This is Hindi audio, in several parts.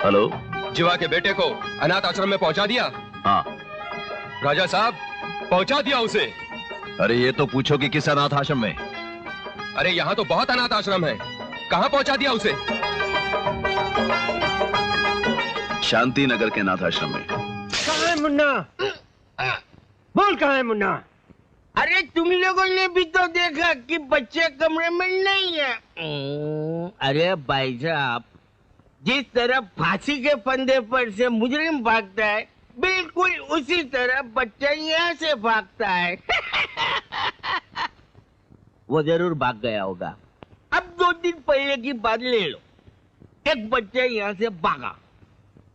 हेलो। जीवा के बेटे को अनाथ आश्रम में पहुंचा दिया? हाँ। राजा साहब, पहुंचा दिया उसे। अरे ये तो पूछो कि किस अनाथ आश्रम में। अरे यहाँ तो बहुत अनाथ आश्रम है, कहाँ पहुंचा दिया उसे? शांति नगर के अनाथ आश्रम में। कहाँ है मुन्ना? बोल कहाँ है मुन्ना? अरे तुम लोगों ने भी तो देखा कि बच्चे कमरे में नहीं है। अरे भाई साहब, जिस तरह फांसी के फंदे पर से मुजरिम भागता है, बिल्कुल उसी तरह बच्चा यहाँ से भागता है। वो जरूर भाग गया होगा। अब 2 दिन पहले की बात ले लो, एक बच्चा यहाँ से भागा,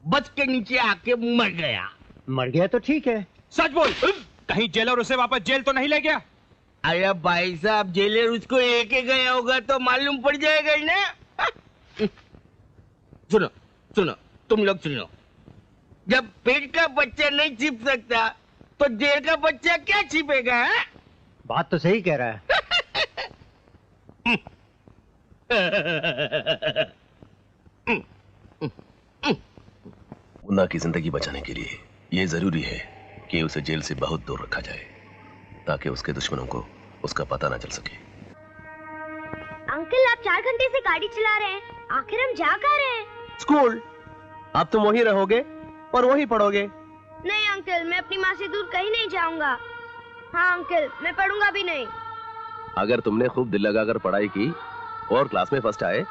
बस के नीचे आके मर गया। मर गया तो ठीक है। सच बोल, कहीं जेलर उसे वापस जेल तो नहीं ले गया? अरे भाई साहब, जेलर उसको लेके गया होगा तो मालूम पड़ जाएगा ही ना। सुनो सुनो, तुम लोग सुनो, जब पेट का बच्चा नहीं छिप सकता तो जेल का बच्चा क्या छिपेगा? है? बात तो सही कह रहा है। मुन्ना की जिंदगी बचाने के लिए ये जरूरी है कि उसे जेल से बहुत दूर रखा जाए, ताकि उसके दुश्मनों को उसका पता ना चल सके। अंकल, आप 4 घंटे से गाड़ी चला रहे हैं, आखिर हम जा कहाँ रहे हैं? स्कूल। अब तुम वहीं रहोगे और वहीं पढ़ोगे। नहीं अंकल, मैं अपनी माँ से दूर कहीं नहीं जाऊंगा। हाँ अंकल, मैं पढ़ूंगा भी नहीं। अगर तुमने खूब दिल लगाकर पढ़ाई की और क्लास में फर्स्ट आए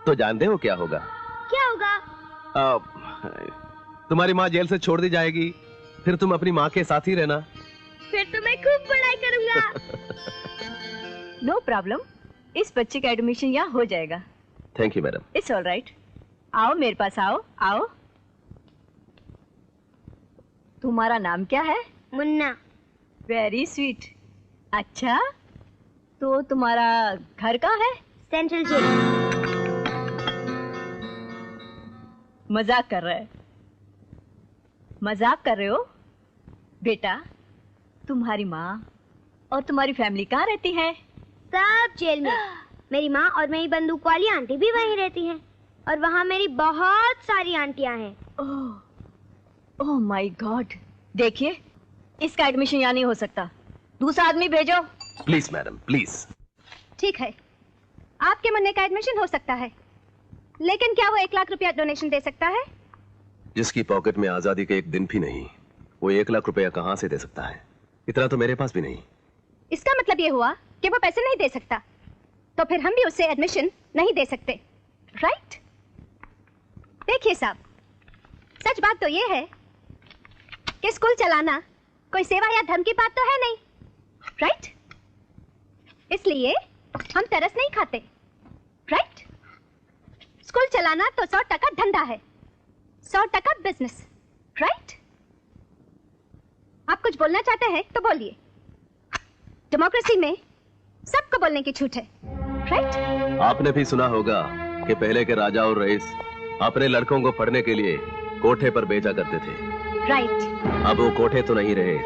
तो जानते हो क्या होगा? क्या होगा? तुम्हारी माँ जेल से छोड़ दी जाएगी, फिर तुम अपनी माँ के साथ ही रहना। फिर तो मैं खूब पढ़ाई करूंगा। नो प्रॉब्लम, इस बच्चे का एडमिशन यहाँ हो जाएगा। Thank you madam. It's all right. आओ मेरे पास, आओ आओ। तुम्हारा नाम क्या है? मुन्ना। Very sweet. अच्छा, तो तुम्हारा घर कहाँ है? Central jail. मजाक कर रहे हो बेटा? तुम्हारी माँ और तुम्हारी फैमिली कहाँ रहती है? सब जेल में। मेरी माँ और मेरी बंदूक वाली आंटी भी वहीं रहती हैं, और वहाँ मेरी बहुत सारी आंटियाँ हैं। Oh my God. देखिए, इसका एडमिशन यहाँ नहीं हो सकता, दूसरा आदमी भेजो। Please madam, please. ठीक है, आपके मुन्ने का एडमिशन हो सकता है, लेकिन क्या वो 1 लाख रुपया डोनेशन दे सकता है? जिसकी पॉकेट में आजादी के एक दिन भी नहीं, वो 1 लाख रुपया कहाँ से दे सकता है? इतना तो मेरे पास भी नहीं। इसका मतलब ये हुआ कि वो पैसे नहीं दे सकता, तो फिर हम भी उसे एडमिशन नहीं दे सकते, राइट? देखिए साहब, सच बात तो ये है कि स्कूल चलाना कोई सेवा या धर्म की बात तो है नहीं, राइट? इसलिए हम तरस नहीं खाते, राइट? स्कूल चलाना तो 100% धंधा है, 100% बिजनेस, राइट? आप कुछ बोलना चाहते हैं तो बोलिए। डेमोक्रेसी में सबको बोलने की छूट है, राइट? आपने भी सुना होगा कि पहले के राजा और रईस अपने लड़कों को पढ़ने के लिए कोठे पर भेजा करते थे, राइट? अब वो कोठे तो नहीं रहे,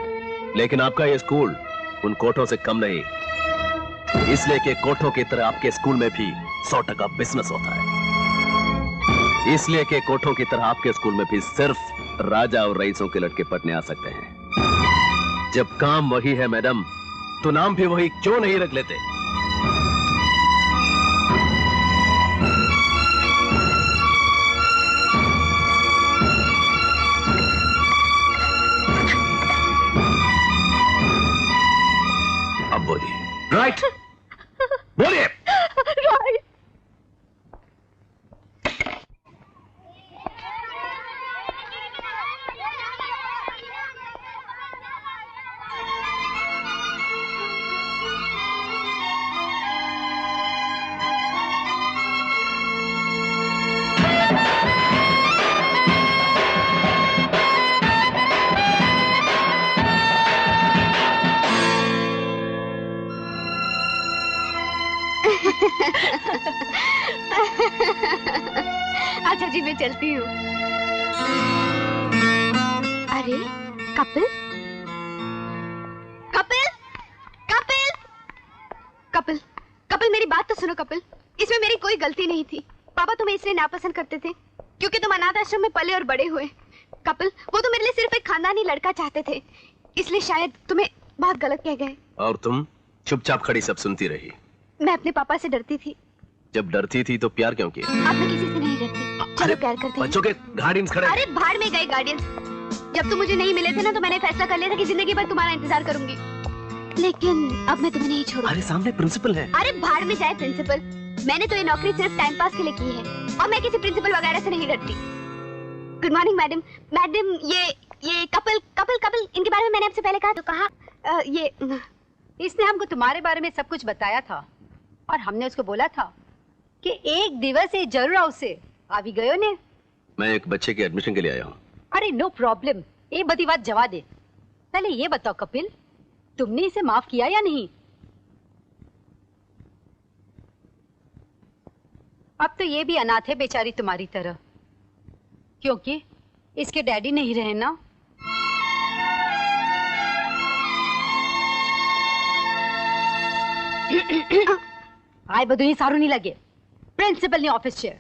लेकिन आपका ये स्कूल उन कोठों से कम नहीं, इसलिए कि कोठों की तरह आपके स्कूल में भी 100% बिजनेस होता है। इसलिए कि कोठों की तरह आपके स्कूल में भी सिर्फ राजा और रईसों के लड़के पढ़ने आ सकते हैं। जब काम वही है मैडम, तो नाम भी वही क्यों नहीं रख लेते? अब बोलिए। राइट, बोलिए। राइट। अच्छा जी, मैं चलती हूँ। अरे कपिल, कपिल, कपिल, कपिल, कपिल, मेरी बात तो सुनो कपिल। इसमें मेरी कोई गलती नहीं थी। पापा तुम्हें इसलिए नापसंद करते थे क्योंकि तुम अनाथ आश्रम में पले और बड़े हुए। कपिल, वो तो मेरे लिए सिर्फ एक खानदानी लड़का चाहते थे, इसलिए शायद तुम्हें बहुत गलत कह गए। और तुम चुपचाप खड़ी सब सुनती रही। मैं अपने पापा से डरती थी। जब डरती थी तो प्यार क्यों किया? अब मैं किसी से नहीं डरती। चलो प्यार करते हैं। बच्चों के गार्डियंस खड़े हैं। अरे भाड़ में गए गार्डियंस। जब तुम मुझे नहीं मिले थे ना, तो मैंने फैसला कर लिया था कि जिंदगी भर तुम्हारा इंतजार करूंगी, लेकिन अब मैं तुम्हें नहीं छोड़ूंगी। अरे सामने प्रिंसिपल है। अरे भाड़ में जाए प्रिंसिपल, मैंने तो ये नौकरी सिर्फ टाइम पास के लिए की है और मैं किसी प्रिंसिपल वगैरह से नहीं डरती। Good morning madam. मैडम, ये कपिल कपिल कपिल, इनके बारे में मैंने आपसे पहले कहा तो कहा ये इसने हमको तुम्हारे बारे में सब कुछ बताया था और हमने उसको बोला था कि एक दिवस ये जरूर आओ से आ भी गयो ने। मैं एक बच्चे के एडमिशन के लिए आया हूँ। अरे नो प्रॉब्लम, ये बड़ी बात जवा दे। पहले ये बताओ कपिल, तुमने इसे माफ किया या नहीं? अब तो ये भी अनाथ है बेचारी तुम्हारी तरह, क्योंकि इसके डैडी नहीं रहे ना। आए बदुई सारू नहीं लगे। प्रिंसिपल ने ऑफिस चेयर,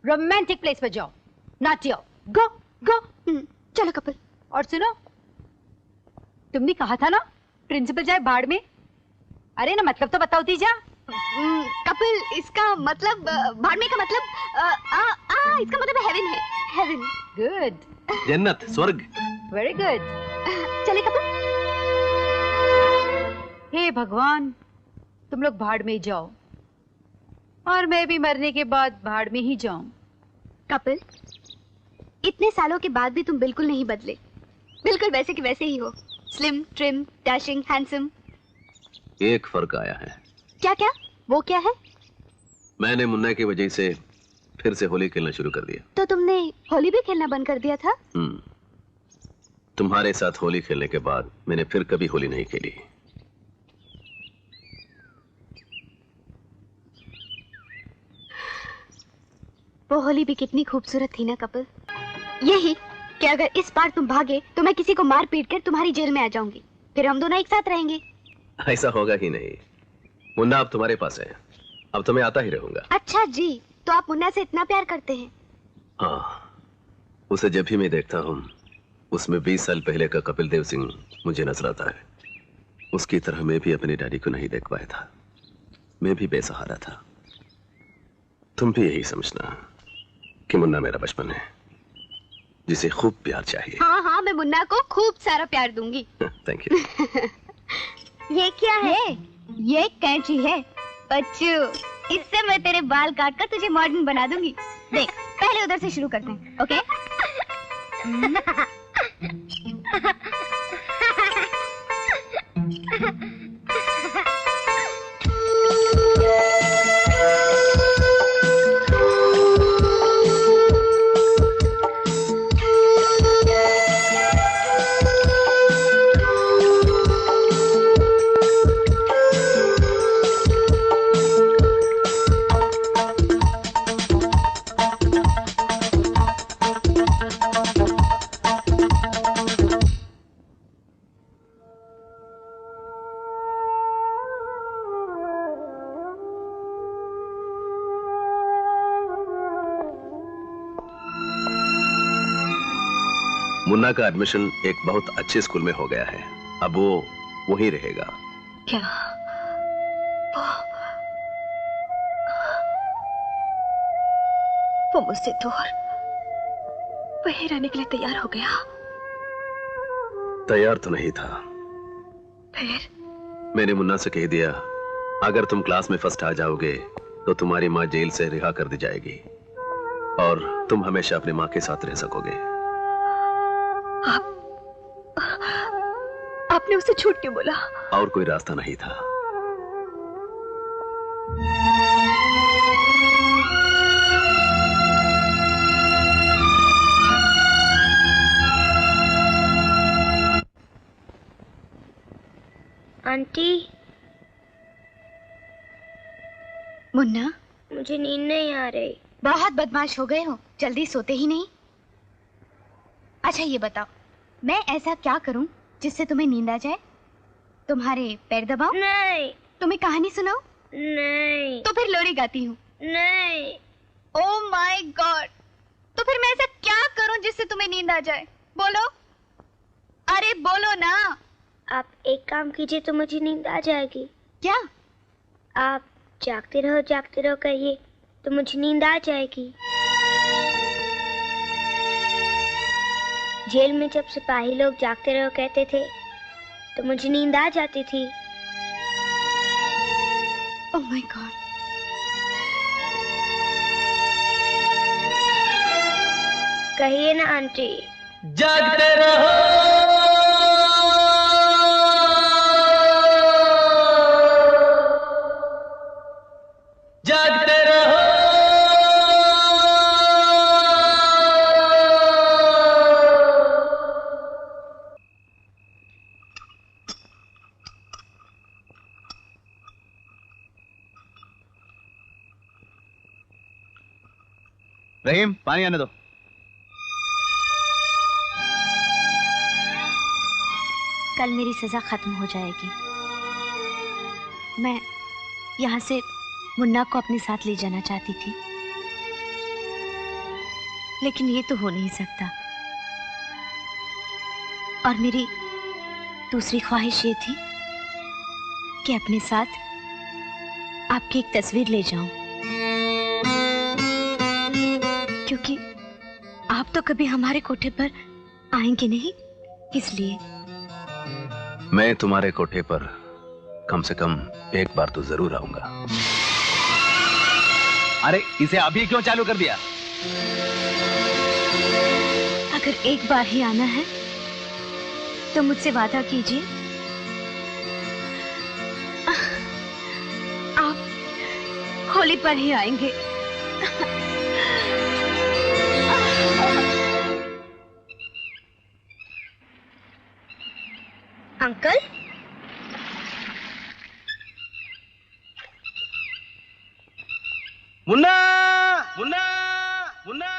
रोमांटिक प्लेस पर जाओ, नॉट योर। गो गो। चलो कपिल। और सुनो, तुमने कहा था ना प्रिंसिपल जाए भाड़ में। अरे ना मतलब तो बताओ तीजा। कपिल, इसका मतलब भाड़मे का मतलब इसका मतलब हेवन है। हेवन। गुड। जन्नत, स्वर्ग। Very good. चले कपिल। हे भगवान, तुम लोग भाड़ में जाओ और मैं भी मरने के बाद भाड़ में ही जाऊं। कपिल, इतने सालों के बाद भी तुम बिल्कुल नहीं बदले, बिल्कुल वैसे के वैसे ही हो। Slim, trim, dashing, handsome. एक फर्क आया है। क्या क्या? वो क्या है? मैंने मुन्ना की वजह से फिर से होली खेलना शुरू कर दिया। तो तुमने होली भी खेलना बंद कर दिया था? तुम्हारे साथ होली खेलने के बाद मैंने फिर कभी होली नहीं खेली। वो होली भी कितनी खूबसूरत थी ना कपिल। यही कि अगर इस बार तुम भागे तो मैं किसी को मार पीट कर तुम्हारी जेल में आ जाऊंगी, फिर हम दोनों एक साथ रहेंगे। ऐसा होगा ही नहीं। मुन्ना अब तुम्हारे पास है, अब तो मैं आता ही रहूंगा। अच्छा जी, तो आप मुन्ना से इतना प्यार करते हैं? हाँ, उसे जब भी मैं देखता हूँ उसमें 20 साल पहले का कपिल देव सिंह मुझे नजर आता है। उसकी तरह मैं भी अपने डैडी को नहीं देख पाया था। मैं भी बेसहारा था। तुम भी यही समझना कि मुन्ना मेरा बचपन है, जिसे खूब प्यार चाहिए। हाँ हाँ, मैं मुन्ना को खूब सारा प्यार दूंगी। Thank you. ये क्या है? ये कैंची है बच्चू, इससे मैं तेरे बाल काट कर तुझे मॉडर्न बना दूंगी। देख, पहले उधर से शुरू करते हैं, ओके? मुन्ना का एडमिशन एक बहुत अच्छे स्कूल में हो गया है। अब वो वहीं रहेगा। क्या वो मुझसे दूर वहीं रहने के लिए तैयार हो गया? तैयार तो नहीं था। फिर मैंने मुन्ना से कह दिया, अगर तुम क्लास में फर्स्ट आ जाओगे तो तुम्हारी माँ जेल से रिहा कर दी जाएगी और तुम हमेशा अपनी माँ के साथ रह सकोगे। आपने उसे झूठ क्यों बोला? और कोई रास्ता नहीं था। आंटी, मुन्ना, मुझे नींद नहीं आ रही। बहुत बदमाश हो गए हो, जल्दी सोते ही नहीं। अच्छा ये बताओ, मैं ऐसा क्या करूं जिससे तुम्हें नींद आ जाए? तुम्हारे पैर दबाओ? नहीं। तुम्हें कहानी सुनाऊं? नहीं। तो फिर लोरी गाती हूँ? नहीं। ओह माय गॉड, तो फिर मैं ऐसा क्या करूं जिससे तुम्हें नींद आ जाए? बोलो, अरे बोलो ना। आप एक काम कीजिए तो मुझे नींद आ जाएगी। क्या? आप जागते रहो कहिए तो मुझे नींद आ जाएगी। जेल में जब सिपाही लोग जागते रहो कहते थे तो मुझे नींद आ जाती थी। Oh my God. कहिए ना आंटी। जागते रहो, जागते रहो। रहीम, पानी आने दो। कल मेरी सजा खत्म हो जाएगी। मैं यहाँ से मुन्ना को अपने साथ ले जाना चाहती थी, लेकिन ये तो हो नहीं सकता। और मेरी दूसरी ख्वाहिश ये थी कि अपने साथ आपकी एक तस्वीर ले जाऊं, क्योंकि आप तो कभी हमारे कोठे पर आएंगे नहीं, इसलिए। मैं तुम्हारे कोठे पर कम से कम एक बार तो जरूर आऊंगा। अरे इसे अभी क्यों चालू कर दिया? अगर एक बार ही आना है तो मुझसे वादा कीजिए आप होली पर ही आएंगे। अंकल, मुन्ना, मुन्ना, मुन्ना,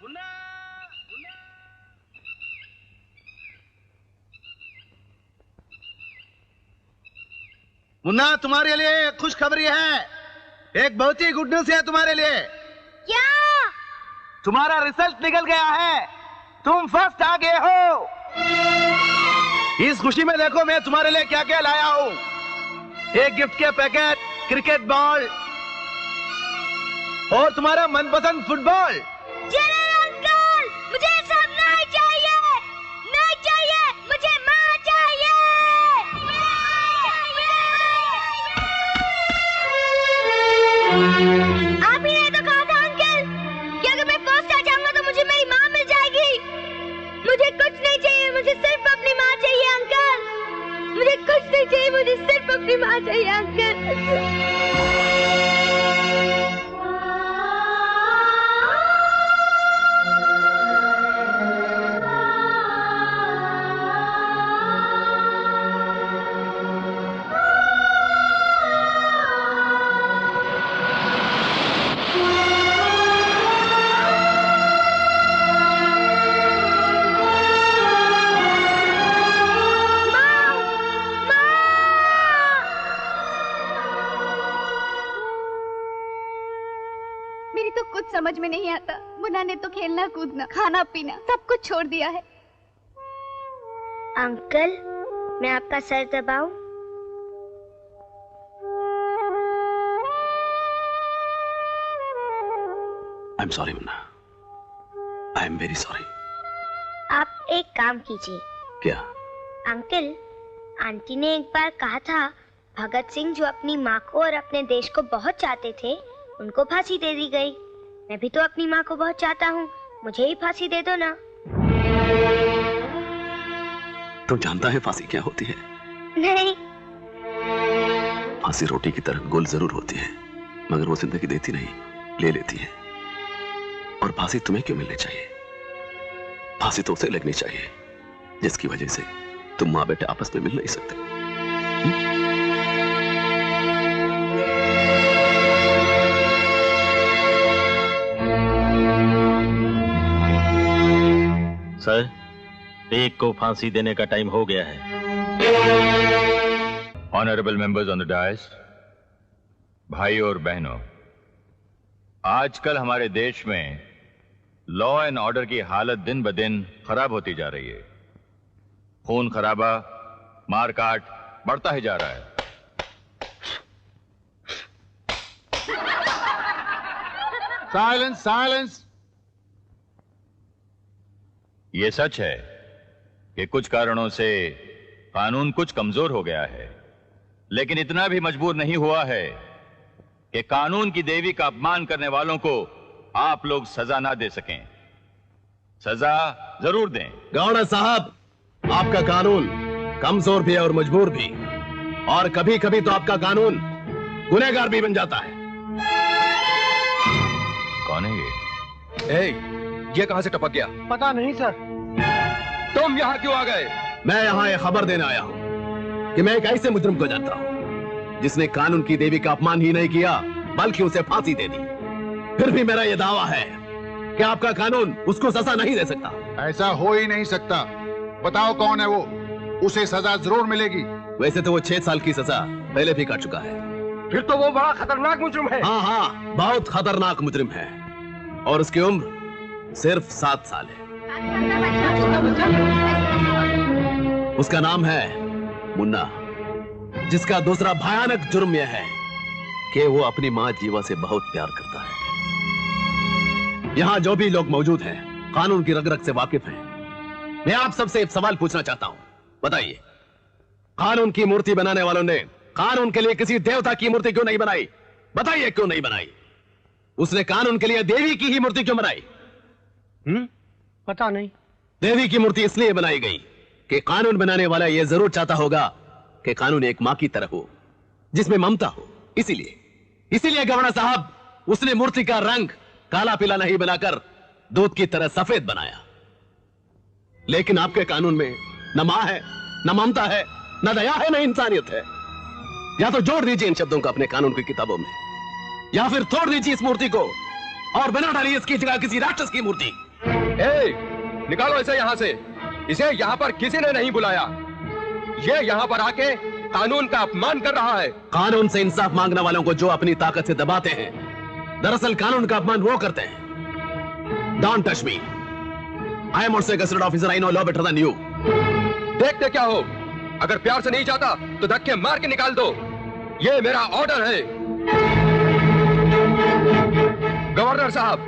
मुन्ना, मुन्ना। मुन्ना, तुम्हारे लिए खुशखबरी है। एक बहुत ही गुड न्यूज है तुम्हारे लिए। क्या? तुम्हारा रिजल्ट निकल गया है, तुम फर्स्ट आ गए हो। इस खुशी में देखो मैं तुम्हारे लिए क्या क्या लाया हूँ। एक गिफ्ट के पैकेट, क्रिकेट बॉल और तुम्हारा मनपसंद फुटबॉल। अंकल, मुझे सब नहीं चाहिए, नहीं चाहिए, मुझे माँ चाहिए। आप ही ने तो कहा था अंकल कि अगर मैं फर्स्ट आ जाऊंगा तो मुझे मेरी माँ मिल जाएगी। मुझे कुछ नहीं चाहिए, मुझे सिर्फ अपनी माँ चाहिए अंकल। मुझे कुछ नहीं चाहिए, मुझे सिर्फ अपनी माँ चाहिए अंकल। मेरी तो कुछ समझ में नहीं आता। मुन्ना ने तो खेलना कूदना, खाना पीना सब कुछ छोड़ दिया है। अंकल, मैं आपका सर दबाऊं? I am sorry Munna, I am very sorry. आप एक काम कीजिए। क्या? अंकल, आंटी ने एक बार कहा था भगत सिंह जो अपनी माँ को और अपने देश को बहुत चाहते थे, उनको फांसी दे दी गई। मैं भी तो अपनी माँ को बहुत चाहता हूँ, मुझे ही फांसी दे दो ना। तुम जानता है फांसी क्या होती है? नहीं। फांसी रोटी की तरह गोल जरूर होती है, मगर वो जिंदगी देती नहीं, ले लेती है। और फांसी तुम्हें क्यों मिलनी चाहिए? फांसी तो उसे लगनी चाहिए जिसकी वजह से तुम माँ बेटे आपस में मिल नहीं सकते। सर, एक को फांसी देने का टाइम हो गया है। Honourable members on the dais, भाई और बहनों, आजकल हमारे देश में लॉ एंड ऑर्डर की हालत दिन ब दिन खराब होती जा रही है। खून खराबा, मारकाट बढ़ता ही जा रहा है। Silence, silence. ये सच है कि कुछ कारणों से कानून कुछ कमजोर हो गया है, लेकिन इतना भी मजबूर नहीं हुआ है कि कानून की देवी का अपमान करने वालों को आप लोग सजा ना दे सकें। सजा जरूर दें। गवर्नर साहब, आपका कानून कमजोर भी है और मजबूर भी, और कभी कभी तो आपका कानून गुनहगार भी बन जाता है। कौन है ये? ये कहां से टपक गया? पता नहीं सर। तुम यहाँ क्यों आ गए? मैं यहाँ यह खबर देने आया हूँ कि मैं एक ऐसे मुजरिम को जानता हूँ जिसने कानून की देवी का अपमान ही नहीं किया बल्कि उसे फांसी दे दी। फिर भी मेरा यह दावा है कि आपका कानून उसको सजा नहीं दे सकता। ऐसा हो ही नहीं सकता। बताओ कौन है वो, उसे सजा जरूर मिलेगी। वैसे तो वो 6 साल की सजा पहले भी काट चुका है। फिर तो वो बड़ा खतरनाक मुजरिम है। हाँ, बहुत खतरनाक मुजरिम है, और उसकी उम्र सिर्फ 7 साल है। उसका नाम है मुन्ना, जिसका दूसरा भयानक जुर्म यह है कि वो अपनी मां जीवा से बहुत प्यार करता है। यहां जो भी लोग मौजूद हैं कानून की रग रग से वाकिफ हैं। मैं आप सबसे एक सवाल पूछना चाहता हूं, बताइए, कानून की मूर्ति बनाने वालों ने कानून के लिए किसी देवता की मूर्ति क्यों नहीं बनाई? बताइए क्यों नहीं बनाई? उसने कानून के लिए देवी की ही मूर्ति क्यों बनाई? पता नहीं। देवी की मूर्ति इसलिए बनाई गई कि कानून बनाने वाला यह जरूर चाहता होगा कि कानून एक मां की तरह हो, जिसमें ममता हो। इसीलिए गवर्नर साहब, उसने मूर्ति का रंग काला पीला नहीं बनाकर दूध की तरह सफेद बनाया। लेकिन आपके कानून में न मां है, न ममता है, न दया है, न इंसानियत है। या तो जोड़ दीजिए इन शब्दों को अपने कानून की किताबों में, या फिर तोड़ दीजिए इस मूर्ति को और बना डालिए इसकी जगह किसी राक्षस की मूर्ति। निकालो इसे यहाँ से। इसे यहाँ पर किसी ने नहीं बुलाया। ये यहाँ पर आके कानून का अपमान कर रहा है। कानून से इंसाफ मांगने वालों को जो अपनी ताकत से दबाते हैं, दरअसल कानून का अपमान वो करते हैं। Don't touch me. I am also a gazetted officer. I know law better than you. देखते क्या हो, अगर प्यार से नहीं चाहता तो धक्के मार के निकाल दो। ये मेरा ऑर्डर है। गवर्नर साहब,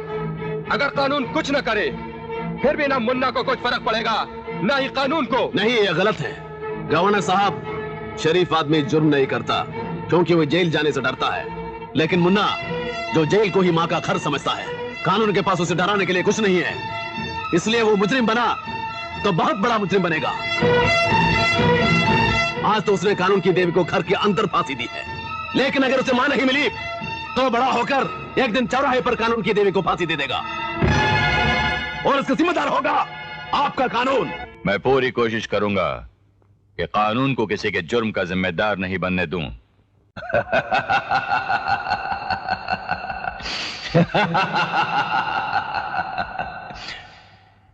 अगर कानून कुछ न करे फिर भी ना मुन्ना को कुछ फर्क पड़ेगा, ना ही कानून को। नहीं, यह गलत है। गवर्नर साहब, शरीफ आदमी जुर्म नहीं करता क्योंकि वो जेल जाने से डरता है, लेकिन मुन्ना जो जेल को ही मां का घर समझता है, कानून के पास उसे डराने के लिए कुछ नहीं है। इसलिए वो मुजरिम बना तो बहुत बड़ा मुजरिम बनेगा। आज तो उसने कानून की देवी को घर के अंदर फांसी दी है, लेकिन अगर उसे मां नहीं मिली तो बड़ा होकर एक दिन चौराहे पर कानून की देवी को फांसी दे देगा, और इसका जिम्मेदार होगा आपका कानून। मैं पूरी कोशिश करूंगा कि कानून को किसी के जुर्म का जिम्मेदार नहीं बनने दूं।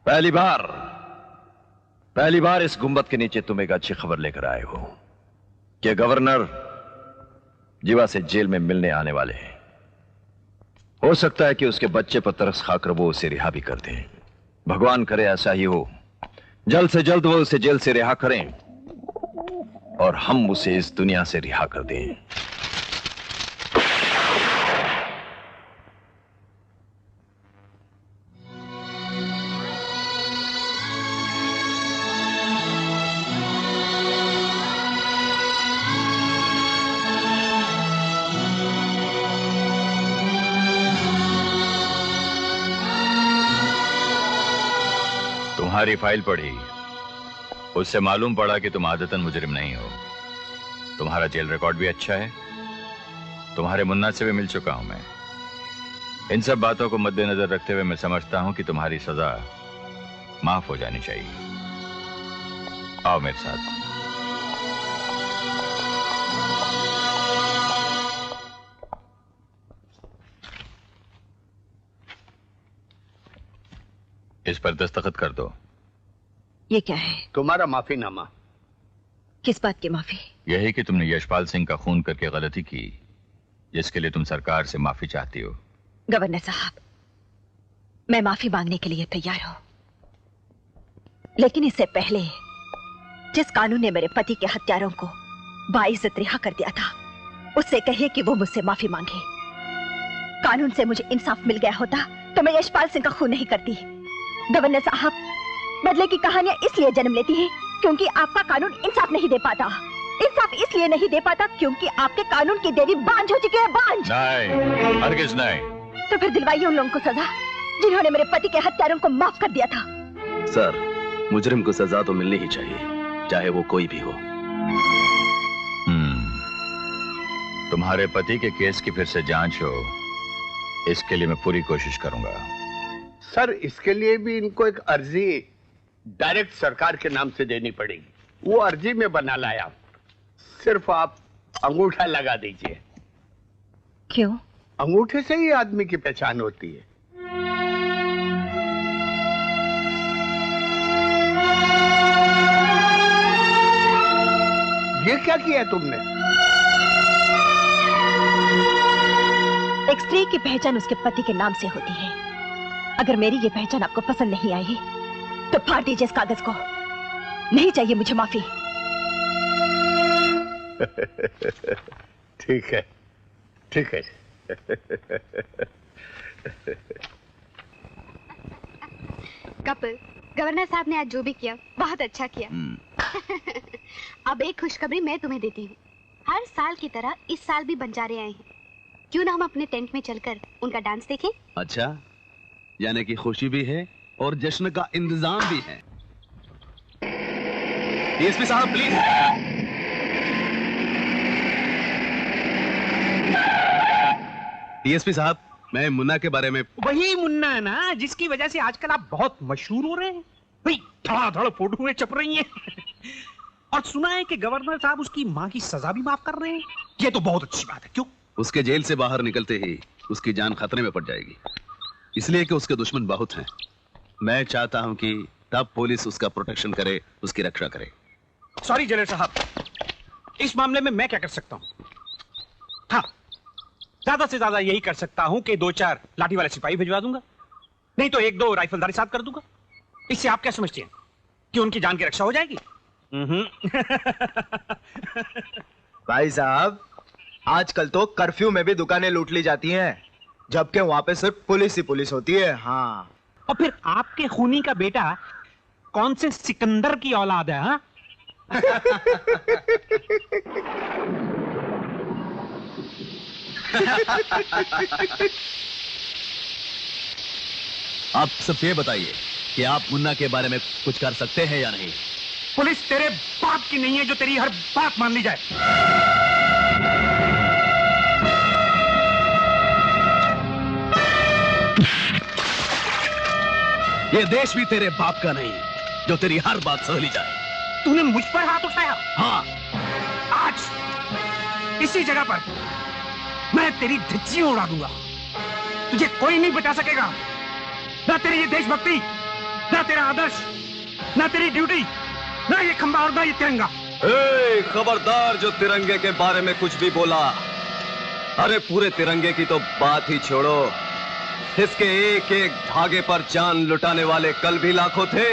पहली बार इस गुंबद के नीचे तुम एक अच्छी खबर लेकर आए हो कि गवर्नर जीवा से जेल में मिलने आने वाले हैं। हो सकता है कि उसके बच्चे पर तरस खाकर वो उसे रिहा भी कर दें। भगवान करे ऐसा ही हो। जल्द से जल्द वो उसे जेल से रिहा करें और हम उसे इस दुनिया से रिहा कर दें। तुम्हारी फाइल पढ़ी, उससे मालूम पड़ा कि तुम आदतन मुजरिम नहीं हो। तुम्हारा जेल रिकॉर्ड भी अच्छा है। तुम्हारे मुन्ना से भी मिल चुका हूं मैं। इन सब बातों को मद्देनजर रखते हुए मैं समझता हूं कि तुम्हारी सजा माफ हो जानी चाहिए। आओ मेरे साथ। इस पर दस्तखत कर दो। ये क्या है? तुम्हारा माफीनामा। किस बात की माफी? यही कि तुमने यशपाल सिंह का खून करके गलती की, जिसके लिए तुम सरकार से माफी चाहती हो। गवर्नर साहब, मैं माफी मांगने के लिए तैयार हूं, लेकिन इससे पहले जिस कानून ने मेरे पति के हत्यारों को बाइज्जत रिहा कर दिया था, उससे कहिए कि वो मुझसे माफी मांगे। कानून से मुझे इंसाफ मिल गया होता तो मैं यशपाल सिंह का खून नहीं करती। गवर्नर साहब, बदले की कहानियां इसलिए जन्म लेती हैं क्योंकि आपका कानून इंसाफ नहीं दे पाता। इंसाफ इसलिए नहीं दे पाता क्योंकि आपके कानून की देवी बांझ हो चुकी है, बांझ। नहीं, हरगिज नहीं। तो फिर दिलवाइए उन लोगों को सजा जिन्होंने मेरे पति के हत्यारों को माफ कर दिया था। सर, मुजरिम को सजा तो मिलनी ही चाहिए, चाहे वो कोई भी हो। तुम्हारे पति के केस की फिर से जांच हो, इसके लिए मैं पूरी कोशिश करूंगा। सर, इसके लिए भी इनको एक अर्जी डायरेक्ट सरकार के नाम से देनी पड़ेगी। वो अर्जी में बना लाया, सिर्फ आप अंगूठा लगा दीजिए। क्यों? अंगूठे से ही आदमी की पहचान होती है। ये क्या किया तुमने? एक स्त्री की पहचान उसके पति के नाम से होती है। अगर मेरी ये पहचान आपको पसंद नहीं आई तो फाड़ दीजिए इस कागज को। नहीं चाहिए मुझे माफी। ठीक है, ठीक है। कपिल, गवर्नर साहब ने आज जो भी किया बहुत अच्छा किया। अब एक खुशखबरी मैं तुम्हें देती हूँ। हर साल की तरह इस साल भी बंजारे आए हैं। क्यों ना हम अपने टेंट में चलकर उनका डांस देखें? अच्छा, यानी कि खुशी भी है और जश्न का इंतजाम भी है। डीएसपी साहब प्लीज। डीएसपी साहब, मैं मुन्ना के बारे में। वही मुन्ना है ना जिसकी वजह से आजकल आप बहुत मशहूर हो रहे हैं। भाई धड़ाधड़ फोटोएं छप रही हैं। और सुना है कि गवर्नर साहब उसकी मां की सजा भी माफ कर रहे हैं। ये तो बहुत अच्छी बात है। क्यों? उसके जेल से बाहर निकलते ही उसकी जान खतरे में पड़ जाएगी, इसलिए कि उसके दुश्मन बहुत हैं। मैं चाहता हूं कि तब पुलिस उसका प्रोटेक्शन करे, उसकी रक्षा करे। सॉरी जेलर साहब, इस मामले में मैं क्या कर सकता हूं? हाँ, ज्यादा से ज्यादा यही कर सकता हूं कि 2-4 लाठी वाले सिपाही भिजवा दूंगा, नहीं तो 1-2 राइफलदारी साथ कर दूंगा। इससे आप क्या समझते हैं कि उनकी जान की रक्षा हो जाएगी? भाई साहब, आजकल तो कर्फ्यू में भी दुकानें लूट ली जाती हैं, जबकि वहां पे सिर्फ पुलिस ही पुलिस होती है। हाँ, और फिर आपके खूनी का बेटा कौन से सिकंदर की औलाद है? हाँ? आप सब ये बताइए कि आप मुन्ना के बारे में कुछ कर सकते हैं या नहीं? पुलिस तेरे बाप की नहीं है जो तेरी हर बात मान ली जाए। ये देश भी तेरे बाप का नहीं जो तेरी हर बात सह ली जाए। तूने मुझ पर हाथ उठाया? हाँ, आज इसी जगह पर मैं तेरी धज्जियां उड़ा दूंगा। तुझे कोई नहीं बचा सकेगा। ना तेरी ये देशभक्ति, ना तेरा आदर्श, ना तेरी ड्यूटी, ना ये खंबा और ना ये तिरंगा। खबरदार जो तिरंगे के बारे में कुछ भी बोला। अरे पूरे तिरंगे की तो बात ही छोड़ो, इसके एक एक धागे पर जान लुटाने वाले कल भी लाखों थे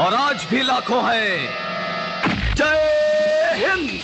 और आज भी लाखों हैं। जय हिंद।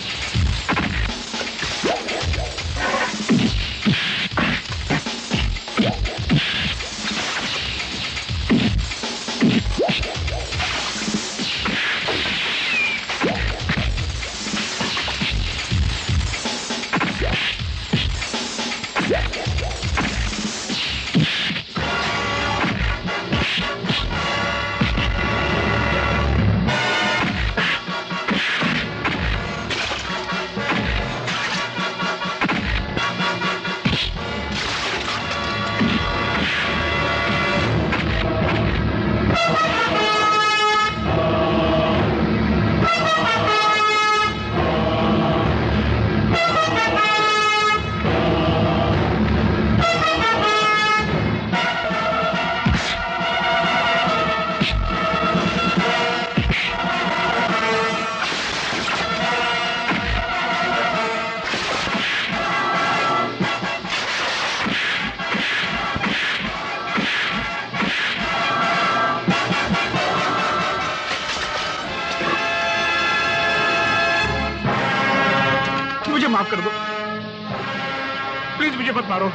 मारो।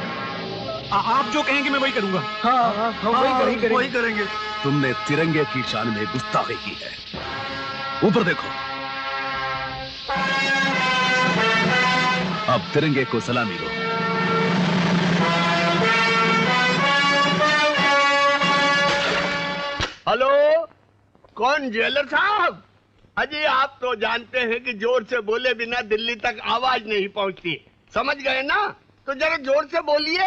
आप जो कहेंगे मैं वही करूंगा। हाँ, हम वही करेंगे। तुमने तिरंगे की शान में गुस्ताखी की है। ऊपर देखो। अब तिरंगे को सलामी दो। हेलो, कौन जेलर साहब? अजी आप तो जानते हैं कि जोर से बोले बिना दिल्ली तक आवाज नहीं पहुंचती, समझ गए ना? तो जरा जोर से बोलिए।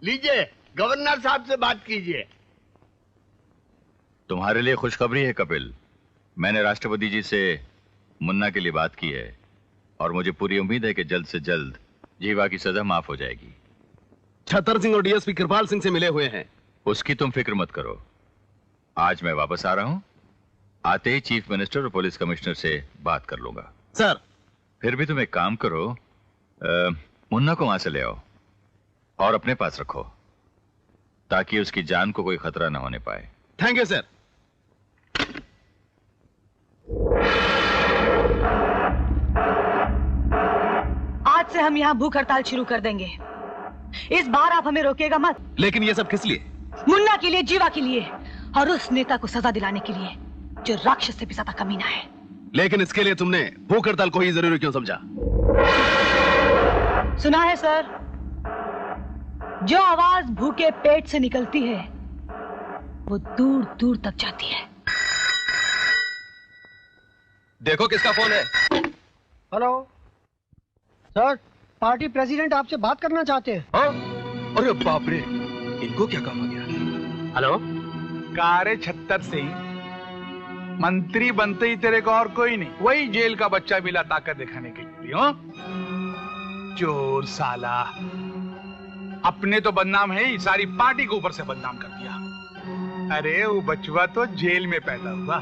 लीजिए, गवर्नर साहब से बात कीजिए। तुम्हारे लिए खुशखबरी है कपिल। मैंने राष्ट्रपति जी से मुन्ना के लिए बात की है और मुझे पूरी उम्मीद है कि जल्द से जल्द जीवा की सजा माफ हो जाएगी। छतर सिंह और डीएसपी कृपाल सिंह से मिले हुए हैं। उसकी तुम फिक्र मत करो। आज मैं वापस आ रहा हूं, आते ही चीफ मिनिस्टर और पुलिस कमिश्नर से बात कर लूंगा। सर, फिर भी तुम एक काम करो, मुन्ना को वहां से ले आओ और अपने पास रखो ताकि उसकी जान को कोई खतरा न होने पाए। Thank you sir. आज से हम यहाँ भूख हड़ताल शुरू कर देंगे। इस बार आप हमें रोकेगा मत। लेकिन ये सब किस लिए? मुन्ना के लिए, जीवा के लिए और उस नेता को सजा दिलाने के लिए जो राक्षस से भी ज्यादा कमीना है। लेकिन इसके लिए तुमने भूख हड़ताल को ही जरूरी क्यों समझा? सुना है सर, जो आवाज भूखे पेट से निकलती है वो दूर दूर तक जाती है। देखो किसका फोन है। हेलो सर, पार्टी प्रेसिडेंट आपसे बात करना चाहते हैं। हाँ? अरे बाप रे, इनको क्या काम आ गया? हेलो, कारे 76 से ही मंत्री बनते ही तेरे को और कोई नहीं, वही जेल का बच्चा मिला ताकत दिखाने के लिए। हो चोर साला, अपने तो बदनाम है ही, सारी पार्टी को ऊपर से बदनाम कर दिया। अरे वो बचवा तो जेल में पैदा हुआ,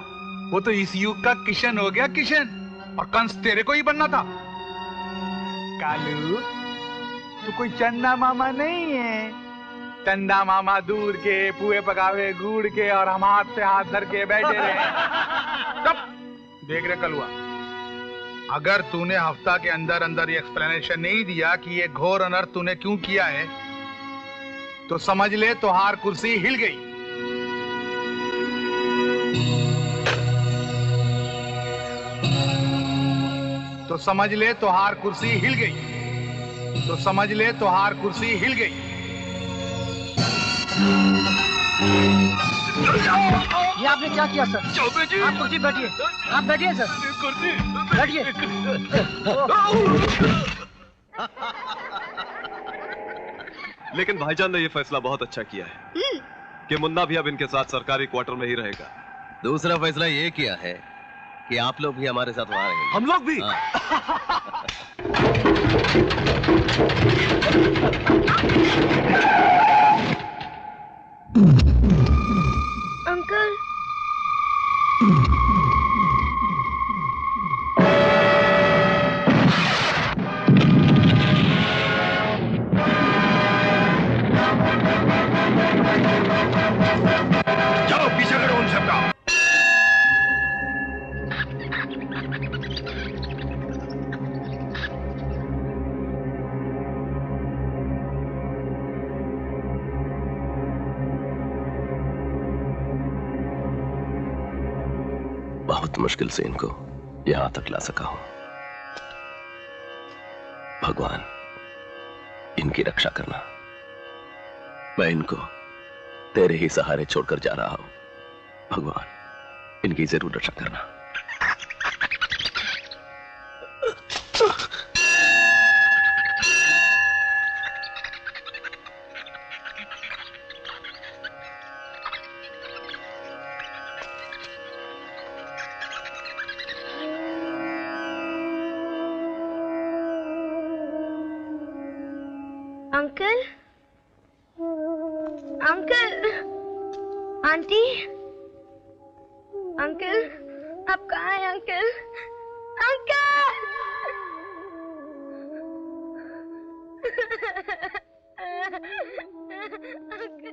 वो तो इस युग का किशन हो गया, किशन। और कंस तेरे को ही बनना था। कालू, तू कोई चंदा मामा नहीं है। चंदा मामा दूर के पुए पकावे गुड़ के और हम हाथ पे हाथ धर के बैठे रहे। तब देख रहे कलुआ, अगर तूने हफ्ता के अंदर अंदर ये एक्सप्लेनेशन नहीं दिया कि ये घोर अनर्थ तूने क्यों किया है, तो समझ ले तुहार कुर्सी हिल गई। तो समझ ले तुहार कुर्सी हिल गई। तो समझ ले तुहार कुर्सी हिल गई। ये आपने क्या किया सर? आप कुर्सी बैठिए, आप बैठिए सर, बैठिए। लेकिन भाईजान ने ये फैसला बहुत अच्छा किया है कि मुन्ना भी अब इनके साथ सरकारी क्वार्टर में ही रहेगा। दूसरा फैसला ये किया है कि आप लोग भी हमारे साथ वहां रहेंगे। हम लोग भी? अंकल, जाओ पीछे करो उन सबका। बहुत मुश्किल से इनको यहां तक ला सका हूं। भगवान, इनकी रक्षा करना। मैं इनको तेरे ही सहारे छोड़कर जा रहा हूं। भगवान, इनकी जरूर रक्षा करना। अंकल, अंकल, आंटी, अंकल, आप कहाँ हैं अंकल? अंकल! अंकल!